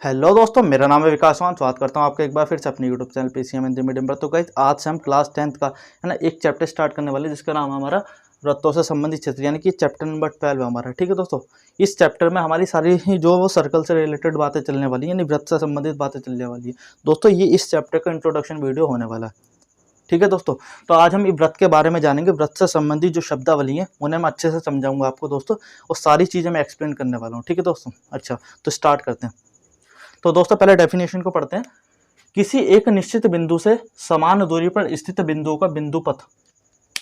Hello दोस्तों, मेरा नाम है विकास मान। स्वागत करता हूं आपका एक बार फिर से अपने YouTube channel PCM Hindi medium पर। तो गाइस, आज से हम क्लास 10th का है ना एक चैप्टर स्टार्ट करने वाले हैं जिसका नाम है हमारा वृत्तों से संबंधित क्षेत्र, यानी कि चैप्टर नंबर 12 है हमारा। ठीक है दोस्तों, इस चैप्टर में हमारी सारी ही जो वो सर्कल से रिलेटेड बातें चलने वाली है, यानी वृत्त से संबंधित बातें चलने वाली है दोस्तों। ये इस चैप्टर का इंट्रोडक्शन वीडियो होने वाला है। ठीक है दोस्तों, तो आज हम व्रत के बारे में जानेंगे। व्रत से संबंधित जो शब्दावली है उन्हें मैं अच्छे से समझाऊंगा आपको दोस्तों, और सारी चीज़ें मैं एक्सप्लेन करने वाला हूँ। ठीक है दोस्तों, अच्छा तो स्टार्ट करते हैं। तो दोस्तों पहले डेफिनेशन को पढ़ते हैं। किसी एक निश्चित बिंदु से समान दूरी पर स्थित बिंदुओं का बिंदुपथ,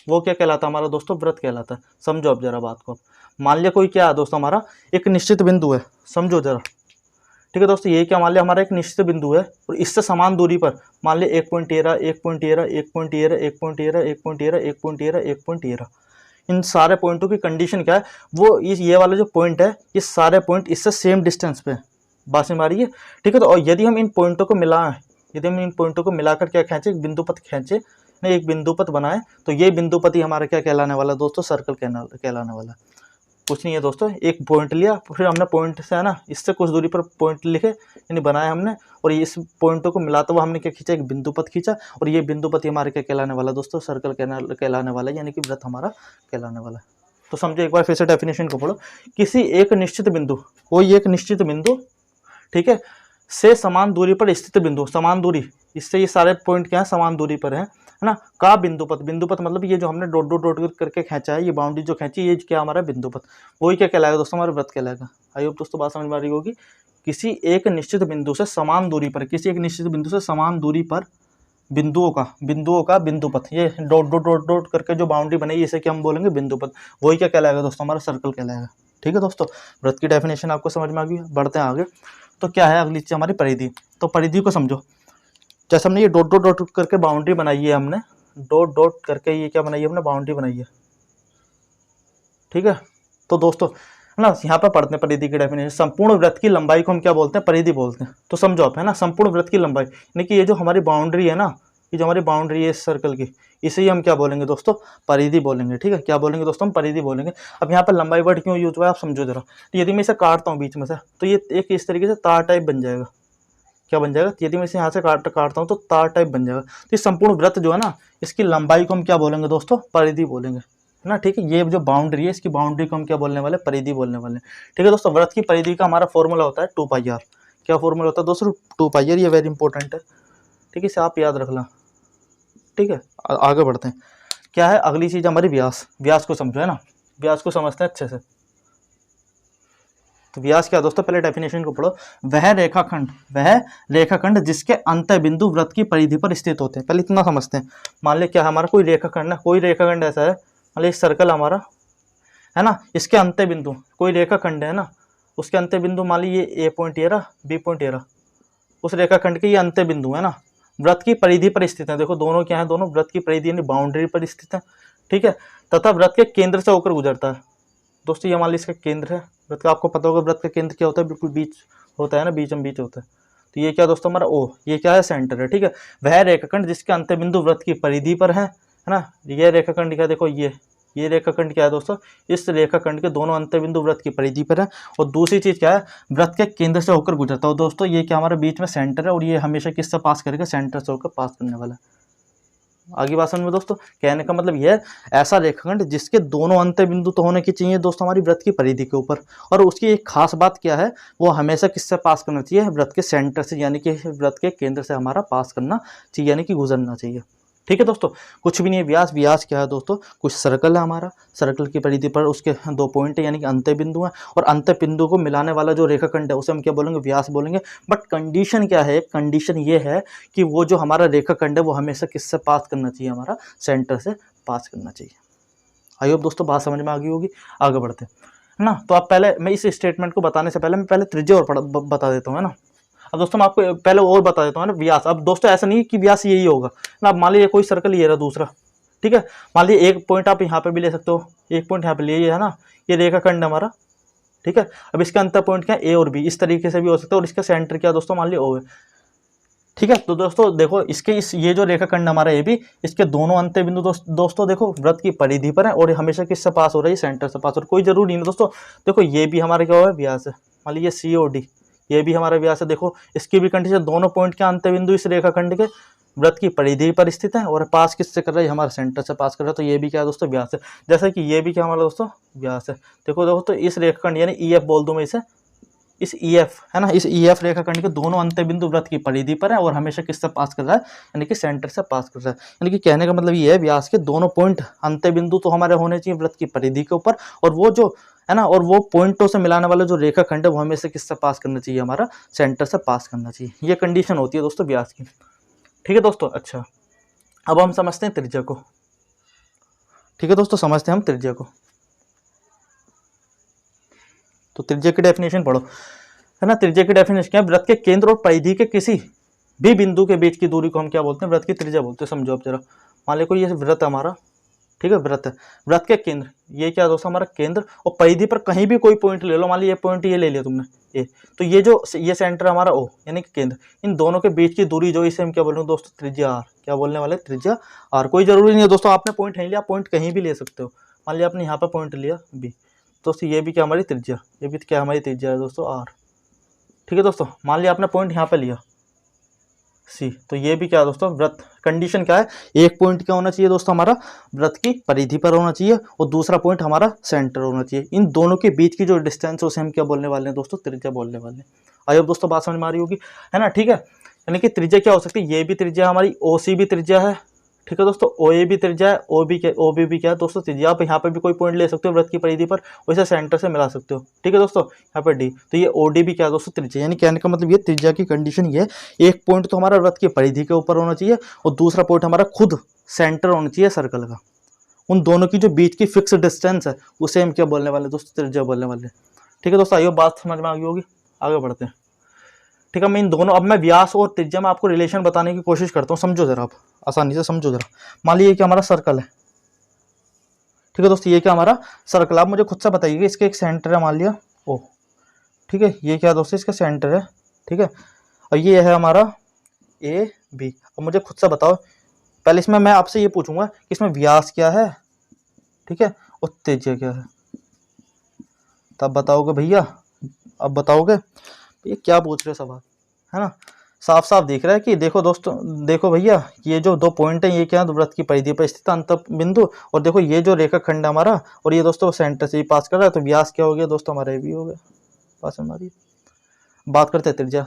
वो क्या कहलाता है हमारा दोस्तों? व्रत कहलाता है। समझो अब जरा बात को। मान लिया कोई क्या है दोस्तों, हमारा एक निश्चित बिंदु है, समझो जरा। ठीक है दोस्तों, ये क्या मान लिया हमारा एक निश्चित बिंदु है और इससे समान दूरी पर मान लिया 1.13, 1.13, 1.13, 1.13, 1.13, 1.13, 1.13, इन सारे पॉइंटों की कंडीशन क्या है? वो ये वाला जो पॉइंट है, ये सारे पॉइंट इससे सेम डिस्टेंस पे बात समझ आ रही है। ठीक है, तो और यदि हम इन पॉइंटों को मिलाकर क्या खींचे, एक बिंदुपथ खींचे ना, एक बिंदुपथ बनाए, तो ये बिंदुपथ ही हमारा क्या कहलाने वाला दोस्तों? सर्कल कहलाने वाला। कुछ नहीं है दोस्तों, एक पॉइंट लिया, फिर हमने पॉइंट से है ना इससे कुछ दूरी पर पॉइंट लिखे यानी बनाया हमने, और इस पॉइंटों को मिलाते हुए हमने क्या खींचा? एक बिंदुपथ खींचा, और ये बिंदुपथ हमारे क्या कहलाने वाला दोस्तों? सर्कल कहलाने वाला है, यानी कि वृत्त हमारा कहलाने वाला है। तो समझो एक बार फिर से डेफिनेशन को पढ़ो। किसी एक निश्चित बिंदु, कोई एक निश्चित बिंदु, ठीक है, से समान दूरी पर स्थित बिंदु, समान दूरी, इससे ये सारे पॉइंट क्या है? समान दूरी पर है ना, का बिंदुपथ। बिंदुपथ मतलब ये जो हमने डॉट डॉट डॉट करके खींचा है, ये बाउंड्री जो खींची, ये क्या हमारा बिंदुपथ, वही क्या कहलाएगा दोस्तों? हमारा व्रत कहलाएगा। आई होप दोस्तों बात समझ में आ रही होगी। किसी एक निश्चित बिंदु से समान दूरी पर, किसी एक निश्चित बिंदु से समान दूरी पर बिंदुओं का बिंदुपथ, ये डॉट डॉट डॉट डॉट करके जो बाउंड्री बनेगी, इसे क्या हम बोलेंगे? बिंदुपथ। वही क्या कहलाएगा दोस्तों? हमारा सर्कल कहलाएगा। ठीक है दोस्तों, व्रत की डेफिनेशन आपको समझ में आ गई। बढ़ते हैं आगे। तो क्या है अगली चीज? हमारी परिधि। तो परिधि को समझो। जैसे हमने ये डॉट डॉट डॉट करके बाउंड्री बनाई है, हमने डॉट डॉट करके ये क्या बनाई है? हमने बाउंड्री बनाई है। ठीक है, तो दोस्तों है ना, यहाँ पर पढ़ते हैं परिधि की डेफिनेशन। संपूर्ण वृत्त की लंबाई को हम क्या बोलते हैं? परिधि बोलते हैं। तो समझो आप, है ना, संपूर्ण वृत्त की लंबाई यानी कि ये जो हमारी बाउंड्री है ना, ये जो हमारी बाउंड्री है इस सर्कल की, इसे ही हम क्या बोलेंगे दोस्तों? परिधि बोलेंगे। ठीक है, क्या बोलेंगे दोस्तों? हम परिधि बोलेंगे। अब यहाँ पर लंबाई वर्ड क्यों यूज हुआ है आप समझो जरा। यदि मैं इसे काटता हूँ बीच में से, तो ये एक इस तरीके से तार टाइप बन जाएगा। क्या बन जाएगा? यदि मैं इसे यहाँ से काटता हूँ तो तार टाइप बन जाएगा। तो ये संपूर्ण वृत्त जो है ना, इसकी लंबाई को हम क्या बोलेंगे दोस्तों? परिधि बोलेंगे, है ना। ठीक है, ये जो बाउंड्री है, इसकी बाउंड्री को हम क्या बोलने वाले? परिधि बोलने वाले। ठीक है दोस्तों, वृत्त की परिधि का हमारा फॉर्मूला होता है 2πr। क्या फॉर्मूला होता है दोस्तों? 2πr। ये वेरी इंपॉर्टेंट है। ठीक है, इसे आप याद रखना। ठीक है, आगे बढ़ते हैं। क्या है अगली चीज? हमारी व्यास। व्यास को समझो, है ना, व्यास को समझते हैं अच्छे से। तो व्यास क्या दोस्तों? पहले डेफिनेशन को पढ़ो। वह रेखाखंड जिसके अंत बिंदु वृत्त की परिधि पर स्थित होते हैं। पहले इतना समझते हैं। मान लिया क्या हमारा कोई रेखाखंड है, कोई रेखाखंड ऐसा है, मान लिया सर्कल हमारा है ना, इसके अंत बिंदु कोई रेखाखंड है ना, उसके अंत बिंदु मान लीजिए ए पॉइंट ये रहा, बी पॉइंट ये रहा, उस रेखाखंड के ये अंत बिंदु है ना, वृत्त की परिधि पर स्थित है। देखो दोनों क्या है? दोनों वृत्त की परिधि यानी बाउंड्री पर स्थित है। ठीक है, तथा वृत्त के केंद्र से होकर गुजरता है। दोस्तों ये मान लीजिए इसका केंद्र है वृत्त का, आपको पता होगा वृत्त का केंद्र क्या होता है? बिल्कुल बीच होता है ना, बीचम बीच होता है। तो ये क्या दोस्तों? हमारा ओ, ये क्या है? सेंटर है। ठीक है, वह रेखाखंड जिसके अंत बिंदु वृत्त की परिधि पर है ना। ये रेखाखंड क्या? देखो ये रेखाखंड क्या है दोस्तों? इस रेखाखंड के दोनों अंत बिंदु वृत्त की परिधि पर है। और दूसरी चीज क्या है? वृत्त के केंद्र से होकर गुजरता है। दोस्तों ये क्या हमारा बीच में सेंटर है, और ये हमेशा किससे पास करेगा? सेंटर से होकर पास करने वाला है। आगे बात समझ में दोस्तों, कहने का मतलब यह है, ऐसा रेखाखंड जिसके दोनों अंत बिंदु तो होने की चाहिए दोस्तों हमारी वृत्त की परिधि के ऊपर, और उसकी एक खास बात क्या है? वो हमेशा किससे पास करना चाहिए? वृत्त के सेंटर से, यानी कि वृत्त के केंद्र से हमारा पास करना चाहिए, यानी कि गुजरना चाहिए। ठीक है दोस्तों, कुछ भी नहीं है। व्यास, व्यास क्या है दोस्तों? कुछ सर्कल है हमारा, सर्कल की परिधि पर उसके दो पॉइंट है, यानी कि अंत बिंदु है, और अंत बिंदु को मिलाने वाला जो रेखाखंड है उसे हम क्या बोलेंगे? व्यास बोलेंगे। बट कंडीशन क्या है? कंडीशन ये है कि वो जो हमारा रेखाखंड है वो हमेशा किससे पास करना चाहिए? हमारा सेंटर से पास करना चाहिए। आई होप दोस्तों बात समझ में आ गई होगी। आगे बढ़ते है ना। तो आप पहले, मैं इस स्टेटमेंट को बताने से पहले मैं पहले त्रिज्या और बता देता हूँ, है ना। अब दोस्तों मैं आपको पहले और बता देता हूँ ना, व्यास। अब दोस्तों ऐसा नहीं कि व्यास यही होगा ना। अब मान लीजिए कोई सर्कल ये रहा दूसरा, ठीक है, मान लीजिए एक पॉइंट आप यहाँ पे भी ले सकते हो, एक पॉइंट यहाँ पे लिए, है ना, ये रेखाखंड हमारा। ठीक है, अब इसका अंतर पॉइंट क्या है? ए और बी, इस तरीके से भी हो सकता है, और इसका सेंटर क्या दोस्तों? मान लीजिए ओ है। ठीक है, तो दोस्तों देखो इसके ये जो रेखाखंड हमारा ए बी, इसके दोनों अंत बिंदु दोस्तों देखो वृत्त की परिधि पर है, और हमेशा किससे पास हो रहा है? सेंटर से पास। और कोई जरूरी नहीं दोस्तों, देखो ये भी हमारा क्या हुआ है? व्यास है। मान लीजिए सी और डी, ये भी हमारा व्यास है। देखो इसकी भी कंडीशन, दोनों पॉइंट के अंत्य बिंदु इस रेखाखंड के वृत्त की परिधि पर स्थित है और पास किससे कर रहा है, हमारा सेंटर से पास कर रहा है। तो ये भी क्या है दोस्तों, व्यास है। जैसे कि ये भी क्या हमारा दोस्तों व्यास है। देखो दोस्तों इस रेखाखंड यानी ई एफ बोल दूं मैं इसे, इस ई एफ है ना, इस ई एफ रेखाखंड के दोनों अंत्य बिंदु वृत्त की परिधि पर है और हमेशा किससे पास कर रहा है, यानी कि सेंटर से पास कर रहा है। यानी कि कहने का मतलब ये है व्यास के दोनों पॉइंट अंत्य बिंदु तो हमारे होने चाहिए वृत्त की परिधि के ऊपर, और वो जो है ना, और वो पॉइंटों से मिलाने वाला जो रेखाखंड है वो हमेशा किससे पास करना चाहिए, हमारा सेंटर से पास करना चाहिए। ये कंडीशन होती है दोस्तों व्यास की। ठीक है दोस्तों। अच्छा अब हम समझते हैं त्रिज्या को। ठीक है दोस्तों, समझते हैं हम त्रिज्या को। तो त्रिज्या की डेफिनेशन पढ़ो, है ना। त्रिज्या की डेफिनेशन क्या है, वृत्त के केंद्र और परिधि के किसी भी बिंदु के बीच की दूरी को हम क्या बोलते हैं, वृत्त की त्रिज्या बोलते हैं। समझो अब जरा, मान लो कोई ये वृत्त हमारा, ठीक है, वृत्त है, वृत्त के केंद्र, ये क्या दोस्तों हमारा केंद्र, और परिधि पर कहीं भी कोई पॉइंट ले लो, मान लो ये पॉइंट ये ले लिया तुमने ए, तो ये जो ये सेंटर हमारा ओ यानी कि केंद्र, इन दोनों के बीच की दूरी जो, इसे हम क्या बोल रहे हैं दोस्तों, त्रिज्या आर। क्या बोलने वाले, त्रिज्या आर। कोई जरूरी नहीं है दोस्तों आपने पॉइंट नहीं लिया, पॉइंट कहीं भी ले सकते हो। मान लिया आपने यहाँ पर पॉइंट लिया बी, दोस्तों ये भी क्या हमारी त्रिज्या, ये भी क्या हमारी त्रिज्या है दोस्तों आर। ठीक है दोस्तों, मान लिया आपने पॉइंट यहाँ पे लिया सी, तो ये भी क्या है दोस्तों वृत्त। कंडीशन क्या है, एक पॉइंट क्या होना चाहिए दोस्तों, हमारा वृत्त की परिधि पर होना चाहिए और दूसरा पॉइंट हमारा सेंटर होना चाहिए। इन दोनों के बीच की जो डिस्टेंस है उसे हम क्या बोलने वाले हैं दोस्तों, त्रिज्या बोलने वाले हैं। आई होप दोस्तों बात समझ में आ रही होगी, है ना। ठीक है, यानी कि त्रिज्या क्या हो सकती है, ये भी त्रिज्या हमारी, ओ सी भी त्रिज्या है। ठीक है दोस्तों, ओ ए भी त्रिज्या है, ओ बी भी क्या है दोस्तों त्रिज्या। आप यहाँ पे भी कोई पॉइंट ले सकते हो वृत्त की परिधि पर, वैसे सेंटर से मिला सकते हो। ठीक है दोस्तों, यहाँ पे डी, तो ये ओ डी भी क्या है दोस्तों त्रिज्या। यानी कहने का मतलब ये त्रिज्या की कंडीशन ये, एक पॉइंट तो हमारा वृत्त की परिधि के ऊपर होना चाहिए और दूसरा पॉइंट हमारा खुद सेंटर होना चाहिए सर्कल का। उन दोनों की जो बीच की फिक्स डिस्टेंस है उसे हम क्या बोलने वाले दोस्तों, त्रिज्या बोलने वाले। ठीक है दोस्तों, आइए बात समझ में आ गई होगी, आगे बढ़ते हैं। ठीक है, मैं इन दोनों, अब मैं व्यास और त्रिज्या में आपको रिलेशन बताने की कोशिश करता हूँ। समझो जरा, आप आसानी से समझो जरा। मान लीजिए कि हमारा सर्कल है, ठीक है दोस्तों, ये क्या हमारा सर्कल। आप मुझे खुद से बताइए, इसके एक सेंटर है मान लिया ओ, ठीक है, ये क्या दोस्तों इसका सेंटर है, ठीक है, और ये है हमारा ए बी। अब मुझे खुद से बताओ, पहले इसमें मैं आपसे ये पूछूंगा कि इसमें व्यास क्या है, ठीक है, और त्रिज्या क्या है, तब बताओगे भैया। अब बताओगे ये क्या पूछ रहे सवाल, है ना। साफ साफ दिख रहा है कि देखो दोस्तों, देखो भैया, ये जो दो पॉइंट है ये क्या है, वृत्त की परिधि पर स्थित अंत बिंदु, और देखो ये जो रेखाखंड हमारा, और ये दोस्तों सेंटर से ही पास कर रहा है, तो व्यास क्या हो गया दोस्तों हमारा, ये भी हो गया पास हमारी। बात करते हैं त्रिज्या,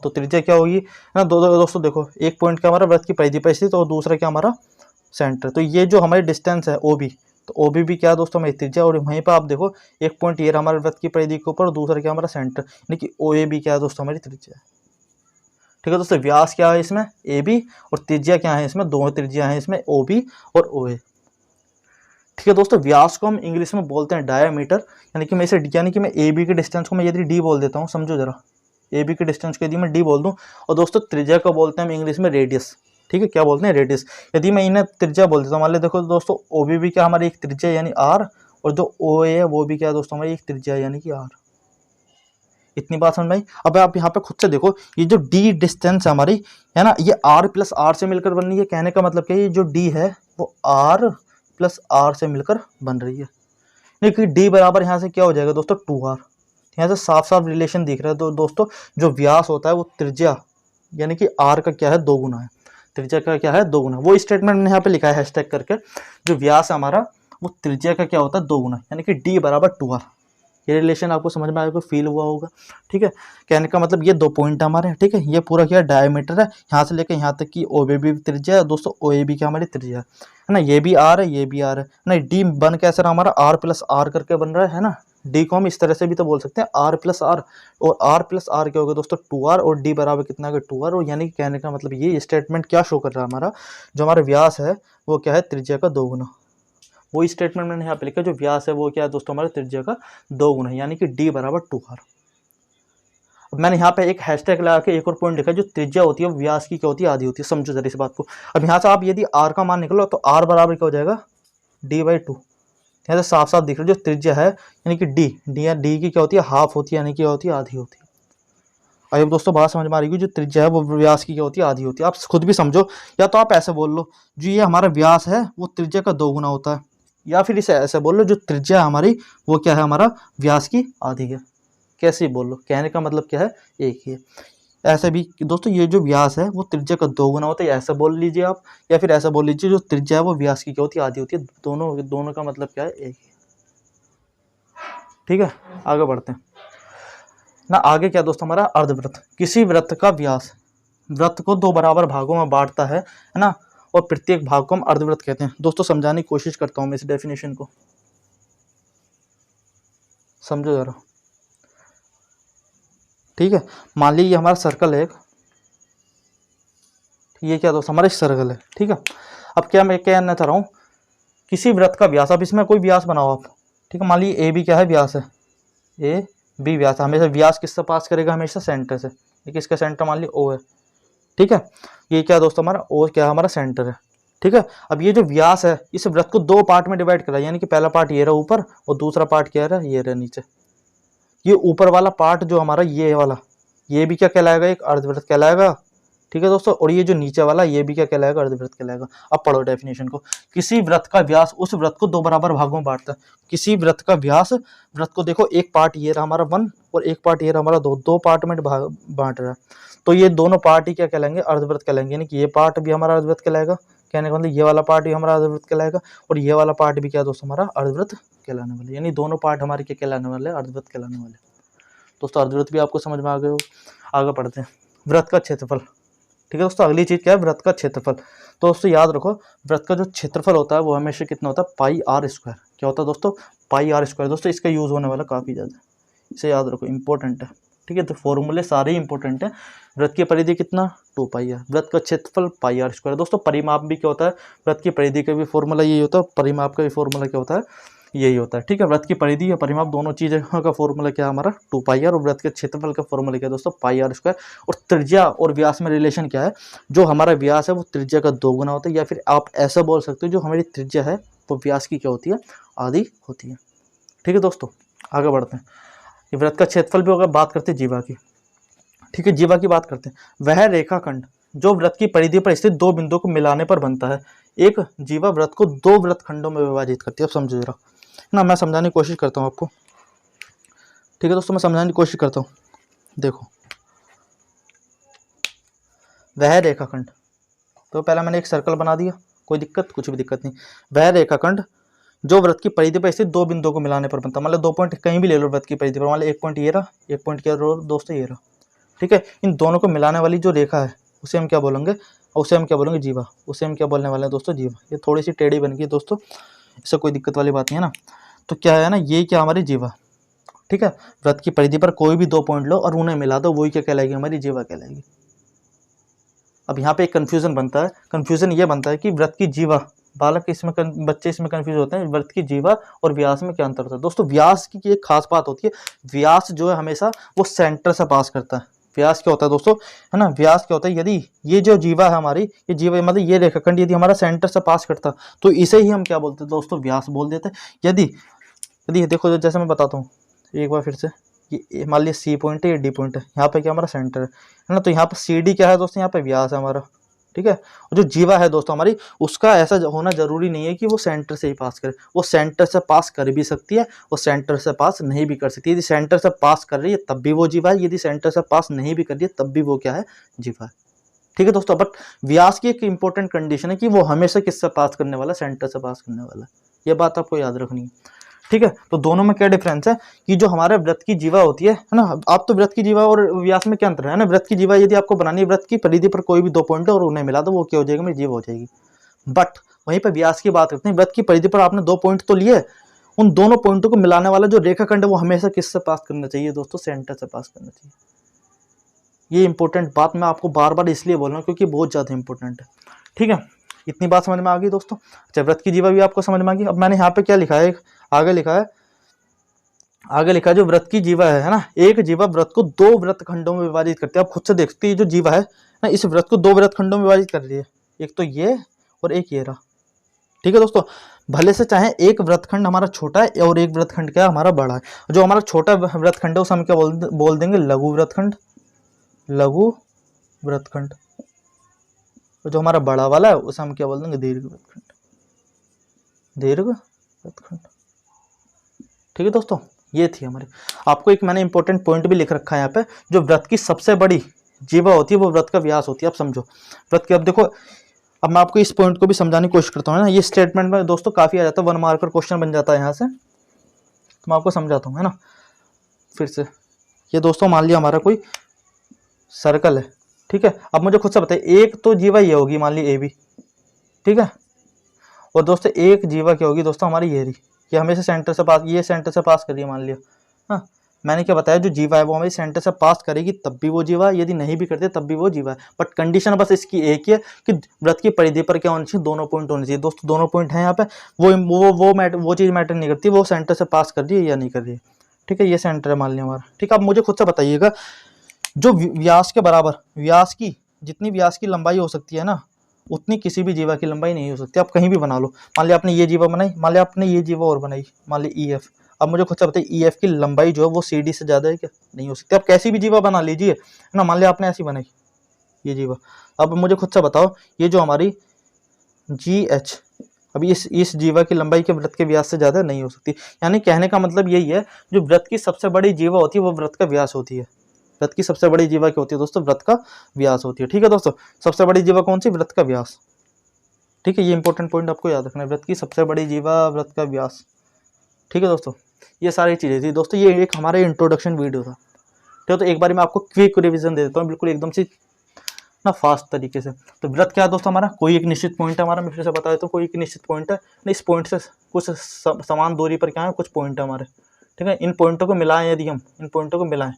तो त्रिज्या क्या होगी, है ना। दोस्तों देखो, एक पॉइंट क्या हमारा वृत्त की परिधि पर स्थित और दूसरा क्या हमारा सेंटर, तो ये जो हमारी डिस्टेंस है ओ बी, तो ओ भी क्या है दोस्तों हमारी त्रिज्या। और वहीं पर आप देखो एक पॉइंट ये हमारे वृत्त की परिधि के ऊपर और दूसरा क्या हमारा सेंटर, यानी कि ओ ए भी क्या है दोस्तों हमारी त्रिज्या। ठीक है दोस्तों, व्यास क्या है इसमें ए बी, और त्रिज्या क्या है इसमें, दो त्रिज्या है इसमें ओ बी और ओ ए। ठीक है दोस्तों, व्यास को हम इंग्लिश में बोलते हैं डायामीटर, यानी कि मैं इसे, यानी कि मैं ए बी के डिस्टेंस को मैं यदि डी बोल देता हूँ, समझो जरा, ए बी के डिस्टेंस को यदि मैं डी बोल दूँ, और दोस्तों त्रिज्या को बोलते हैं हम इंग्लिश में रेडियस। ठीक है, क्या बोलते हैं, रेडियस। यदि मैं इन्हें त्रिज्या बोल देता हूँ, मान लो देखो दोस्तों, ओ बी भी क्या हमारी एक त्रिज्या यानी आर, और जो ओ ए है वो भी क्या है दोस्तों हमारी एक त्रिज्या यानी कि आर। इतनी बात समझ में आई। अब आप यहाँ पे खुद से देखो, ये जो डी डिस्टेंस है हमारी, है ना, ये आर प्लस आर से मिलकर बन रही है। कहने का मतलब क्या है, ये जो डी है वो आर प्लस आर से मिलकर बन रही है। लेकिन डी बराबर यहाँ से क्या हो जाएगा दोस्तों, 2r। यहाँ से साफ साफ रिलेशन दिख रहा है। तो दोस्तों जो व्यास होता है वो त्रिज्या यानी कि आर का क्या है, 2 गुना है। त्रिज्या का क्या है, 2 गुना। वो स्टेटमेंट मैंने यहाँ पे लिखा है हैशटैग करके, जो व्यास है हमारा वो त्रिज्या का क्या होता है, 2 गुना, यानी कि डी बराबर 2r। ये रिलेशन आपको समझ में आएगा, फील हुआ होगा। ठीक है, कहने का मतलब ये 2 पॉइंट हमारे, ठीक है, ये पूरा क्या डायमीटर है, यहाँ से लेकर यहाँ तक की ओ बी त्रिज्या है दोस्तों, ओ ए भी क्या हमारी त्रिज्या है ना। ये भी आर है, ये भी आर है ना। डी बन कैसे रहा हमारा, आर प्लस आर करके बन रहा है ना। डी को हम इस तरह से भी तो बोल सकते हैं, आर प्लस आर, और आर प्लस आर क्या होगा दोस्तों 2r, और डी बराबर कितना है 2r। और यानी कि कहने का मतलब ये स्टेटमेंट क्या शो कर रहा है, हमारा जो हमारा व्यास है वो क्या है, त्रिज्या का 2 गुना। वो स्टेटमेंट मैंने यहाँ पे लिखा, जो व्यास है वो क्या है दोस्तों हमारे त्रिज्या का 2 गुना, यानी कि डी बराबर 2r। अब मैंने यहाँ पे एक हैशटैग लगा के एक और पॉइंट लिखा, जो त्रिज्या होती है व्यास की क्या होती है, आधी होती है। समझो जरा इस बात को। अब यहाँ से आप यदि r का मान निकलो तो r बराबर क्या हो जाएगा, d/2। यहाँ से साफ साफ दिख रहा है, जो त्रिज्या है यानी कि डी की क्या होती है, हाफ होती है, यानी कि क्या होती है, आधी होती है। अब दोस्तों बात समझ में आ रही है, जो त्रिज्या है वो व्यास की क्या होती है, आधी होती है। आप खुद भी समझो, या तो आप ऐसे बोल लो, जो ये हमारा व्यास है वो त्रिज्या का 2 गुना होता है, या फिर इसे ऐसे बोल लो, जो त्रिज्या हमारी वो क्या है, हमारा व्यास की आधी है। कैसे बोल लो, कहने का मतलब क्या है, एक ही है। ऐसे भी दोस्तों ये जो व्यास है वो त्रिज्या का 2 गुना होता है, ऐसा बोल लीजिए आप, या फिर ऐसा बोल लीजिए जो त्रिज्या है वो व्यास की क्या होती है, आधी होती है। दोनों का मतलब क्या है, एक ही। ठीक है, आगे बढ़ते हैं ना। आगे क्या दोस्तों, हमारा अर्धवृत्त। किसी वृत्त का व्यास वृत्त को 2 बराबर भागों में बांटता है ना, और प्रत्येक भाग को हम अर्धवृत्त कहते हैं। दोस्तों समझाने की कोशिश करता हूं मैं इस डेफिनेशन को, समझो जरा। ठीक है, मान लीजिए ये हमारा सर्कल है एक, ये क्या दोस्त हमारा सर्कल है। ठीक है, अब क्या मैं कहना चाह रहा हूँ, किसी वृत्त का व्यास, अब इसमें कोई व्यास बनाओ आप। ठीक है, मान लीजिए ए बी क्या है, व्यास है, ए बी व्यास है। हमेशा व्यास किससे पास करेगा, हमेशा सेंटर से। ये किसका सेंटर, मान लीजिए ओ है। ठीक है, ये क्या दोस्तों हमारा ओ क्या हमारा सेंटर है। ठीक है, अब ये जो व्यास है इस वृत्त को 2 पार्ट में डिवाइड करा, यानी कि पहला पार्ट ये रहा ऊपर और दूसरा पार्ट क्या रहा, ये रहा नीचे। ये ऊपर वाला पार्ट जो हमारा ये वाला, ये भी क्या कहलाएगा, एक अर्धवृत्त कहलाएगा। ठीक है दोस्तों, और ये जो नीचे वाला ये भी क्या कहलाएगा, अर्धवृत्त कहलाएगा। अब पढ़ो डेफिनेशन को। किसी वृत्त का व्यास उस वृत्त को 2 बराबर भागों में बांटता है। किसी वृत्त का व्यास, वृत्त को देखो, एक पार्ट ये रहा हमारा 1 और एक पार्ट ये रहा हमारा 2, 2 पार्ट में बांट रहा है। तो ये दोनों पार्ट ही क्या कहलाएंगे, अर्धवृत्त कहलाएंगे। यानी कि ये पार्ट भी हमारा अर्धवृत्त कहलाएगा, कहने का मतलब ये वाला पार्ट भी हमारा अर्धवृत्त कहलाएगा, और ये वाला पार्ट भी क्या दोस्तों हमारा अर्धवृत्त कहलाने वाले। यानी दोनों पार्ट हमारे क्या कहलाने वाले, अर्धवृत्त कहलाने वाले। दोस्तों अर्धवृत्त भी आपको समझ में आ गए हो। आगे पढ़ते हैं, वृत्त का क्षेत्रफल। ठीक है दोस्तों, अगली चीज क्या है, वृत्त का क्षेत्रफल। तो दोस्तों याद रखो, वृत्त का जो क्षेत्रफल होता है वो हमेशा कितना होता है, पाई आर स्क्वायर। क्या होता है दोस्तों, पाई आर स्क्वायर। दोस्तों इसका यूज होने वाला काफी ज्यादा, इसे याद रखो, इंपॉर्टेंट है। ठीक है, तो फॉर्मूले सारे ही इंपॉर्टेंट है। वृत्त की परिधि कितना, 2 पाई आर। वृत्त का क्षेत्रफल पाई आर स्क्वायर। दोस्तों परिमाप भी क्या होता है, वृत्त की परिधि का भी फॉर्मूला यही होता है, परिमाप का भी फॉर्मूला क्या होता है, यही होता है। ठीक है, वृत्त की परिधि या परिमाप दोनों चीज़ों का फॉर्मूला क्या है हमारा, 2 पाई आर, और वृत्त के क्षेत्रफल का फॉर्मूला क्या है दोस्तों, पाई आर स्क्वायर। और त्रिज्या और व्यास में रिलेशन क्या है, जो हमारा व्यास है वो त्रिज्या का 2 गुना होता है, या फिर आप ऐसा बोल सकते हो जो हमारी त्रिज्या है वो व्यास की क्या होती है, आधी होती है। ठीक है दोस्तों, आगे बढ़ते हैं। ये वृत्त का क्षेत्रफल भी अगर बात करते हैं जीवा की। ठीक है, जीवा की बात करते हैं। वह रेखाखंड जो वृत्त की परिधि पर स्थित 2 बिंदुओं को मिलाने पर बनता है। एक जीवा वृत्त को 2 वृत्त खंडों में विभाजित करती है। अब समझो जरा ना, मैं समझाने की कोशिश करता हूँ आपको। ठीक है दोस्तों, मैं समझाने की कोशिश करता हूँ। देखो, वह रेखाखंड, तो पहले मैंने एक सर्कल बना दिया, कोई दिक्कत, कुछ भी दिक्कत नहीं। वह रेखाखंड जो वृत्त की परिधि पर स्थित 2 बिंदुओं को मिलाने पर बनता है। मतलब 2 पॉइंट कहीं भी ले लो वृत्त की परिधि पर, मान लो एक पॉइंट ये रहा, एक पॉइंट क्या दोस्तों ये रहा। ठीक है, इन दोनों को मिलाने वाली जो रेखा है उसे हम क्या बोलेंगे, उसे हम क्या बोलेंगे, जीवा। उसे हम क्या बोलने वाले हैं दोस्तों, जीवा। ये थोड़ी सी टेढ़ी बन गई दोस्तों, इससे कोई दिक्कत वाली बात नहीं है ना। तो क्या है ना, ये क्या हमारी जीवा। ठीक है, वृत्त की परिधि पर कोई भी 2 पॉइंट लो और उन्हें मिला दो, वही क्या कहलाएगी, हमारी जीवा कहलाएगी। अब यहाँ पे एक कंफ्यूजन बनता है, कंफ्यूजन ये बनता है कि वृत्त की जीवा, बालक इसमें बच्चे इसमें कंफ्यूज होते हैं, वृत्त की जीवा और व्यास में क्या अंतर होता है। दोस्तों व्यास की एक खास बात होती है, व्यास जो है हमेशा वो सेंटर से पास करता है। व्यास क्या होता है दोस्तों, है ना, व्यास क्या होता है, यदि ये जो जीवा है हमारी, ये जीवा मतलब ये रेखाखंड यदि हमारा सेंटर से पास करता तो इसे ही हम क्या बोलते हैं दोस्तों, व्यास बोल देते हैं। यदि यदि देखो, जैसे मैं बताता हूँ एक बार फिर से, ये मान लीजिए सी पॉइंट है, ये डी पॉइंट है, यहाँ पे क्या हमारा सेंटर है ना, तो यहाँ पर सी डी क्या है दोस्तों, यहाँ पे व्यास है हमारा। ठीक है, और जो जीवा है दोस्तों हमारी, उसका ऐसा होना जरूरी नहीं है कि वो सेंटर से ही पास करे, वो सेंटर से पास कर भी सकती है, वो सेंटर से पास नहीं भी कर सकती। यदि सेंटर से पास कर रही है तब भी वो जीवा है, यदि सेंटर से पास नहीं भी कर रही है तब भी वो क्या है, जीवा है। ठीक है दोस्तों, बट व्यास की एक इंपॉर्टेंट कंडीशन है कि वो हमेशा किससे पास करने वाला, सेंटर से पास करने वाला। ये बात आपको याद रखनी है। ठीक है, तो दोनों में क्या डिफरेंस है कि जो हमारे वृत्त की जीवा होती है ना, आप तो वृत्त की जीवा और व्यास में क्या अंतर है ना। वृत्त की जीवा यदि आपको बनानी है, वृत्त की परिधि पर कोई भी 2 पॉइंट और उन्हें मिला दो, वो क्या हो जाएगा, मेरी जीवा हो जाएगी। बट वहीं पर व्यास की बात करते हैं, वृत्त की परिधि पर आपने 2 पॉइंट तो लिए, उन दोनों पॉइंटों को मिलाने वाला जो रेखाखंड है वो हमेशा किससे पास करना चाहिए दोस्तों, सेंटर से पास करना चाहिए। ये इंपॉर्टेंट बात मैं आपको बार बार इसलिए बोल रहा हूँ क्योंकि बहुत ज्यादा इंपॉर्टेंट है। ठीक है, इतनी बात समझ में आ गई दोस्तों। अच्छा, वृत्त की जीवा भी आपको समझ में आ गई। अब मैंने यहाँ पे क्या लिखा है, आगे लिखा है जो वृत्त की जीवा है ना, एक जीवा वृत्त को 2 वृत्त खंडों में विभाजित करते हैं। आप खुद से देखते हैं जो जीवा है ना, इस वृत्त को 2 वृत्त खंडों में विभाजित कर रही है, एक तो ये और एक ये रहा। ठीक है दोस्तों, भले से चाहे एक वृत्तखंड हमारा छोटा है और एक वृत्तखंड क्या हमारा बड़ा है। जो हमारा छोटा वृत्तखंड है उसे हम क्या बोल देंगे, लघु वृत्तखंड, लघु वृत्तखंड। जो हमारा बड़ा वाला है उसे हम क्या बोल देंगे, दीर्घ वृत्तखंड, दीर्घ वृत्तखंड। ठीक है दोस्तों, ये थी हमारी। आपको एक मैंने इंपॉर्टेंट पॉइंट भी लिख रखा है यहाँ पे, जो व्रत की सबसे बड़ी जीवा होती है वो व्रत का व्यास होती है। आप समझो व्रत की, अब देखो अब मैं आपको इस पॉइंट को भी समझाने की कोशिश करता हूँ ना। ये स्टेटमेंट में दोस्तों काफी आ जाता है, 1 मार्कर क्वेश्चन बन जाता है यहाँ से। तो मैं आपको समझाता हूँ, है ना। फिर से ये दोस्तों मान लिया हमारा कोई सर्कल है, ठीक है। अब मुझे खुद से बताइए, एक तो जीवा ये होगी मान ली ए बी, ठीक है। और दोस्तों एक जीवा क्या होगी दोस्तों हमारी ये रही, ये हमेशा सेंटर से पास, ये सेंटर से पास करिए मान लिया। हाँ, मैंने क्या बताया, जो जीवा है वो हमें सेंटर से पास करेगी तब भी वो जीवा है, यदि नहीं भी करते तब भी वो जीवा है। बट कंडीशन बस इसकी एक ही है कि व्रत की परिधि पर क्या होनी चाहिए, दोनों पॉइंट होने चाहिए। दोस्तों दोनों पॉइंट हैं यहाँ पे, वो चीज़ मैटर नहीं करती वो सेंटर से पास कर रही है या नहीं कर रही है, ठीक है। ये सेंटर है मान लिया हमारा, ठीक है। अब मुझे खुद से बताइएगा, जो व्यास के बराबर, व्यास की जितनी व्यास की लंबाई हो सकती है ना, उतनी किसी भी जीवा की लंबाई नहीं हो सकती। आप कहीं भी बना लो, मान लिया आपने ये जीवा बनाई, मान लिया आपने ये जीवा और बनाई, मान लिया ई एफ। अब मुझे खुद से बताइए, ई एफ की लंबाई जो है वो सी डी से ज़्यादा है क्या, नहीं हो सकती। आप कैसी भी जीवा बना लीजिए, है ना। मान लिया आपने ऐसी बनाई ये जीवा, अब मुझे खुद से बताओ, ये जो हमारी जी एच, अभी इस जीवा की लंबाई के व्रत के व्यास से ज़्यादा नहीं हो सकती। यानी कहने का मतलब यही है, जो व्रत की सबसे बड़ी जीवा होती है वो व्रत का व्यास होती है। व्रत की सबसे बड़ी जीवा क्या होती है दोस्तों, व्रत का व्यास होती है, ठीक है दोस्तों। सबसे बड़ी जीवा कौन सी, व्रत का व्यास, ठीक है। ये इंपॉर्टेंट पॉइंट आपको याद रखना है, व्रत की सबसे बड़ी जीवा व्रत का व्यास, ठीक है दोस्तों। ये सारी चीज़ें थी दोस्तों, ये एक हमारा इंट्रोडक्शन वीडियो था, ठीक है। तो एक बार मैं आपको क्विक रिवीजन दे देता हूँ, बिल्कुल एकदम से ना फास्ट तरीके से। तो व्रत क्या है दोस्तों हमारा, कोई एक निश्चित पॉइंट है हमारा, मैं फिर से बता देता हूँ, कोई एक निश्चित पॉइंट है, इस पॉइंट से कुछ समान दूरी पर क्या है, कुछ पॉइंट है हमारे, ठीक है। इन पॉइंटों को मिलाएं, यदि हम इन पॉइंटों को मिलाएं,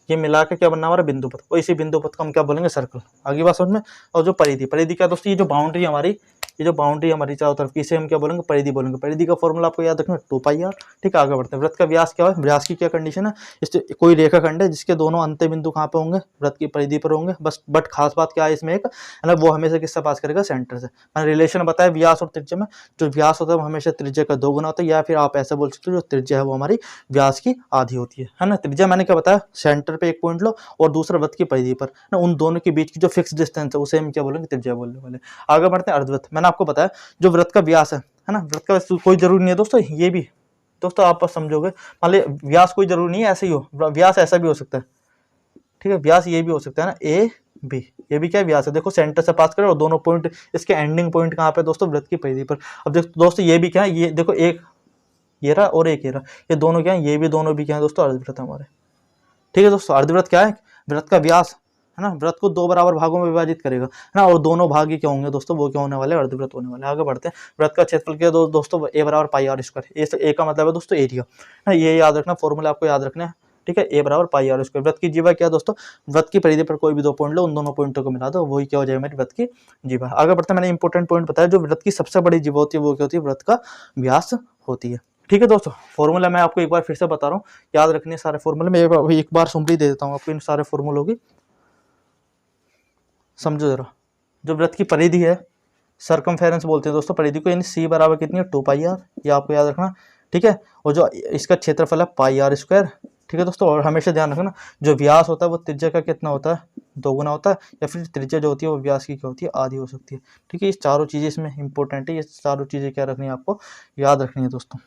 ये मिला के क्या बनना हमारा बिंदु पथ, और इसी बिंदु पथ को हम क्या बोलेंगे, सर्कल। आगे बात समझ में। और जो परिधि, परिधि क्या दोस्तों, ये जो बाउंड्री हमारी, ये जो बाउंड्री हमारी चारों तरफ की, इसे हम क्या बोलेंगे, परिधि बोलेंगे। परिधि का फॉर्मूला आपको याद रखना 2πr, ठीक है। आगे बढ़ते हैं, व्रत का व्यास क्या है, व्यास की क्या कंडीशन है, इससे कोई रेखाखंड है जिसके दोनों अंत्य बिंदु कहाँ पे होंगे, व्रत की परिधि पर होंगे बस। बट खास बात क्या है इसमें एक, है ना, वो हमेशा किससे पास करेगा, सेंटर से। मैंने रिलेशन बताया व्यास और त्रिज्या में, जो व्यास होता है वो हमेशा त्रिज्या का 2 गुना होता है, या फिर आप ऐसा बोल सकते हो जो त्रिज्या है वो हमारी व्यास की आधी होती है ना। त्रिज्या मैंने क्या बताया, सेंटर पे एक पॉइंट लो और दूसरा व्रत की परिधि पर ना, उन दोनों के बीच की जो फिक्स डिस्टेंस है उसे हम क्या बोलेंगे, त्रिज्या बोलने वाले। आगे बढ़ते हैं, अर्धव्रत। मैंने आपको बताया जो व्रत का व्यास है ना, व्रत का कोई जरूरी नहीं है दोस्तों, ये भी दोस्तों आप समझोगे। मान ली व्यास कोई जरूरी नहीं है, ऐसे ही हो, व्यास ऐसा भी हो सकता है, ठीक है। व्यास ये भी हो सकता है ना, ए बी, ये भी क्या है, व्यास है। देखो सेंटर से पास करें और दोनों पॉइंट, इसके एंडिंग पॉइंट कहाँ पे दोस्तों, व्रत की परिधि पर। अब देखो दोस्तों ये भी क्या है, ये देखो एक ये रहा और एक ये रहा, ये दोनों क्या है, ये भी दोनों भी क्या है दोस्तों, अर्धव्रत हमारे, ठीक है दोस्तों। अर्धव्रत क्या है, व्रत का व्यास, है ना, व्रत को 2 बराबर भागों में विभाजित करेगा, है ना। और दोनों भाग ही क्या होंगे दोस्तों, वो क्या होने वाले, अर्धव्रत होने वाले। आगे बढ़ते हैं, व्रत का क्षेत्रफल क्या दोस्तों, ए बराबर पाई आर स्क्वायर। ए का मतलब है दोस्तों एरिया, है ना। ये याद रखना, फॉर्मूला आपको याद रखना है, ठीक है। ए बराबर पाई आर स्क्वायर। व्रत की जीवा क्या दोस्तों, व्रत की परिधि पर कोई भी 2 पॉइंट लो, उन दोनों पॉइंटों को मिला दो, वही क्या हो जाएगा मेरी व्रत की जीवा। आगे बढ़ते हैं, मैंने इंपॉर्टेंट पॉइंट बताया, जो व्रत की सबसे बड़ी जीवा होती है वो क्या होती है, व्रत का व्यास होती है, ठीक है दोस्तों। फॉर्मूला मैं आपको एक बार फिर से बता रहा हूँ, याद रखने सारे फॉर्मूले। मैं एक बार सुमरी दे देता हूँ आपको इन सारे फॉर्मूलों की, समझो जरा। जो व्रत की परिधि है, सर्कमफेरेंस बोलते हैं दोस्तों परिधि को, यानी सी बराबर कितनी है, 2πr, ये आपको याद रखना, ठीक है। और जो इसका क्षेत्रफल है पाई आर स्क्वायर, ठीक है दोस्तों। और हमेशा ध्यान रखना, जो व्यास होता है वो त्रिज्या का कितना होता है, 2 गुना होता है, या फिर त्रिज्या जो होती है वो व्यास की क्या होती है, आधी हो सकती है, ठीक है। ये चारों चीज़ें इसमें इंपॉर्टेंट है, ये चारों चीज़ें क्या रखनी है, आपको याद रखनी है दोस्तों।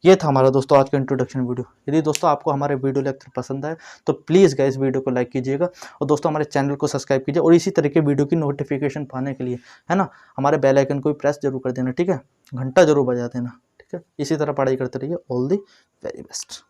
ये था हमारा दोस्तों आज का इंट्रोडक्शन वीडियो। यदि दोस्तों आपको हमारे वीडियो लेक्चर पसंद आए तो प्लीज़ गाइस वीडियो को लाइक कीजिएगा, और दोस्तों हमारे चैनल को सब्सक्राइब कीजिए, और इसी तरह के वीडियो की नोटिफिकेशन पाने के लिए, है ना, हमारे बेल आइकन को भी प्रेस जरूर कर देना, ठीक है। घंटा जरूर बजा देना, ठीक है। इसी तरह पढ़ाई करते रहिए। All the very best.